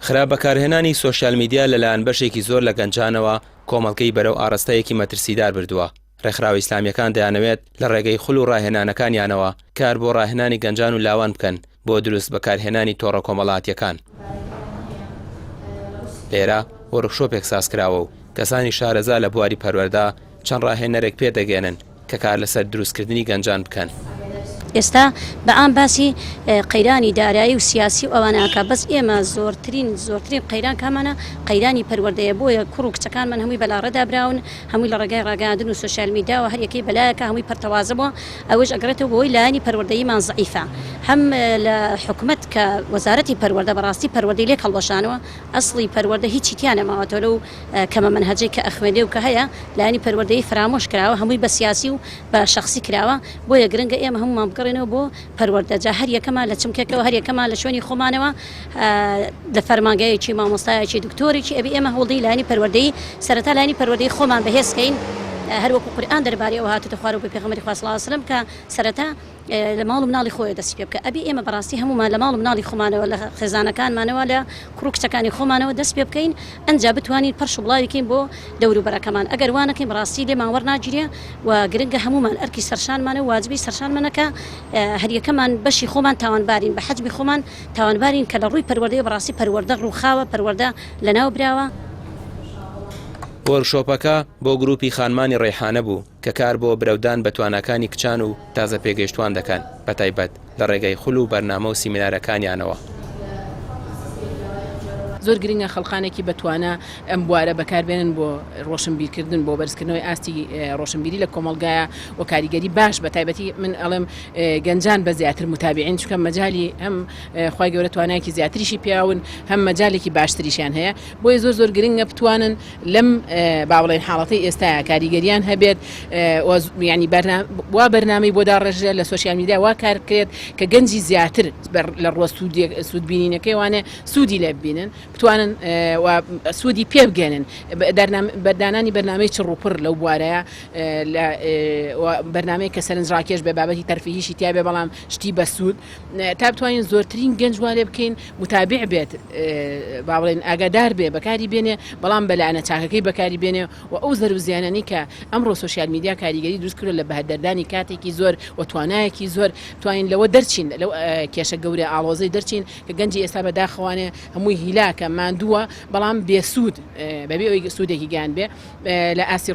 خراپ بەکارهێنانی سۆشیال میدیا لەلایەن بەشێکی زۆر لە گەنجانەوە کۆمەڵگەی بەرەو ئاڕستەیەکی مەترسیدار بردووە. ڕێکخراوە ئیسلامیەکان دەیانەوێت لە ڕێگەی خول و ڕاهێنانەکانیانەوە کار بۆ ڕاهێنانی گەنجان و لاوان بکەن بۆ دروست بەکارهێنانی تۆڕە کۆمەڵاتیەکان. لێرە وەرکشۆپێک سازکراوە و کەسانی شارەزا لە بواری پەروەردە چەند ڕاهێنەرێک پێدەگەێنن کە کار لەسەر دروستکردنی گەنجان بکەن. ئێستا بەعام باسی قەیرانی دارایی و سیاسی و ئەوانەکە بەس ئێمە زۆرترین قەیران کامانە قەیرانی پەروەردەیە بۆیە کوڕ و کچەکانمان هەمووی بەلاڕەدا براون هەمووی لە ڕێگای ڕاگەاندن و سۆشیال میدیا و هەر یەکەی بەلایەکە هەمووی پەرتەوازە بووە ئەوەش ئەگرێتەوە بۆی لایەنی پەروەردەییمان زەعیفە هەم لە حکومەت کە وەزارەتی پەروەردە بەڕاستی پەروەردەی لێک هەڵبەشانەوە ئەسڵی پەروەردە هیچی تیا نەماوەتەوە لەو کەمە منهەجەی کە ئەخوێنێ و کە هەیە لایەنی پەروەردەیی فرامۆش کراوە هەمووی بە سیاسی و بە شەخسی کراوە بۆیە گرنگە ئێمە هەمومان بگەڕێنەوە بۆ پەروەردەجا هەر یەکەمان لە چمکێکەوە هەر یەکەمان لە شوێنی خۆمانەوە لە فەرمانگەیەکی مامۆستایەکی دکتۆرێکی ئەبی ئێمە هەوڵدەی لایەنی پەروەردەیی سەرەتا لایەنی پەروەردەیی خۆمان بەهێزکەین هەر وەکو قورئان دەربارەیەوە هاتوتە خوار و پێغەمبەری خوا صلی الله علیه و سلم کە سەرەتا لە ماڵ و مناڵی خۆی دەستی پێ بکە ئەبی ئێمە بەڕاستی هەمومان لە ماڵ و مناڵی خۆمانەوە لە خێزانەکانمانەوە لە کوڕ و کچەکانی خۆمانەوە دەست پێ بکەین ئەنجا بتوانین پەرش و بڵاوی بکەین بۆ دەوروبەرەکەمان ئەگەر وانەکەین بەڕاستی لێمان وەرناگیرێ و گرنگە هەمومان ئەرکی سەرشانمانە واجبی سەرشانمانەکە هەر یەکەمان بەشی خۆمان تاوانبارین بە حەجمی خۆمان تاوانبارین کە لە ڕووی پەروەردەی بەڕاستی پەروەردە ڕووخاوە پەروەردە لەناو براوە. وەرکشۆپەکە بۆ گروپی خانمانی ڕێحانە بوو کە کار بۆ برەودان بە توانەکانی کچان و تازە پێگەیشتوان دەکەن بەتایبەت لە ڕێگەی خول و بەرنامە و سیمینارەکانیانەوە. زۆر گرنگە خەڵخانێکی بەتوانە ئەم بوارە بەکاربێنن بۆ ڕۆشنبیرکردن بۆ بەرزکردنەوەی ئاستی ڕۆشنبیری لە کۆمەڵگایە و کاریگەری باش بە تایبەتی من ئەڵێم گەنجان بە زیاتر متابعین چکە مەجای هەم خوای گەورە توانایکی زیاتریشی پیاون هەم مەجالێکی باشتریشیان هەیە بۆی زۆر گرنگە بتوانن لەم باوڵێن حاڵەتی ئێستا کاریگەریان هەبێت ینی وا بەرنامەی بۆ داڕێژە لە سۆشیال میدیا وا کار بکرێت کە گەنجی زیاتر لە ڕۆ سوودبینینەکەی وانە سوودی لێ ببینن بتوانن سوودی پێ بگەێنن بەردانانی بەرنامەی چڕوپڕ لەو بوارەیە بەرنامەی کە سەرنجڕاکێش بێ بابەتی تەرفیهیشی تیا بێ بەڵام شتی بە سوود تا بتوانین زۆرترین گەنج وا لێ بکەین متابع بێت باڵێن ئاگادار بێ بەکاری بێنێ بەڵام بەلایەنە چاکەکەی بەکاری بێنێ و ئەو زەر و زیانەی کە ئەمڕۆ سۆشیال میدیا کاریگەری دروست کردو لە بەهدەردانی کاتێکی زۆر و توانایەکی زۆر توانین لەوە دەرچین لەو کێشە گەورە ئاڵۆزەی دەرچین کە گەنجی ئێستا بەداخەوانێ هەمووی هیلاکە ماندووە بەڵام بێسوود بەبێ ئەوی سوودێکی گیان بێ لە ئاسی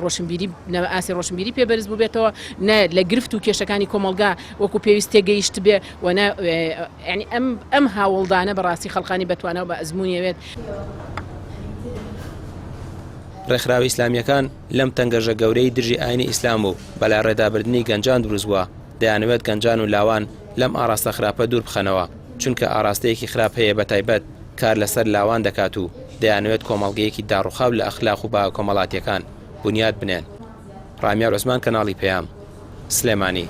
ڕۆشنبیری پێبەرز بوو بێتەوە نە لە گرفت و کێشەکانی کۆمەڵگا وەکو پێویست تێگەیشت بێ و ینی ئەم هاوڵدانە بەڕاستی خەڵقانی بەتوانەوە بە ئەزممویەوێت. ڕێکخراوە ئیسلامیەکان لەم تەنگەژە گەورەی دژی ئاینی ئیسلام و بەلا ڕێدابردنی گەنجان دروست بووە دەیانەوێت گەنجان و لاوان لەم ئاراستە خراپە دوور بخەنەوە چونکە ئاراستەیەکی خراپ هەیە بەتایبەت کار لەسەر لاوان دەکات و دەیانەوێت کۆمەڵگەیەکی داڕوخاو لە ئەخلاق و با کۆمەڵاتیەکان بنیاد بنێن. ڕامیار عوسمان کەناڵی پەیام سلێمانی.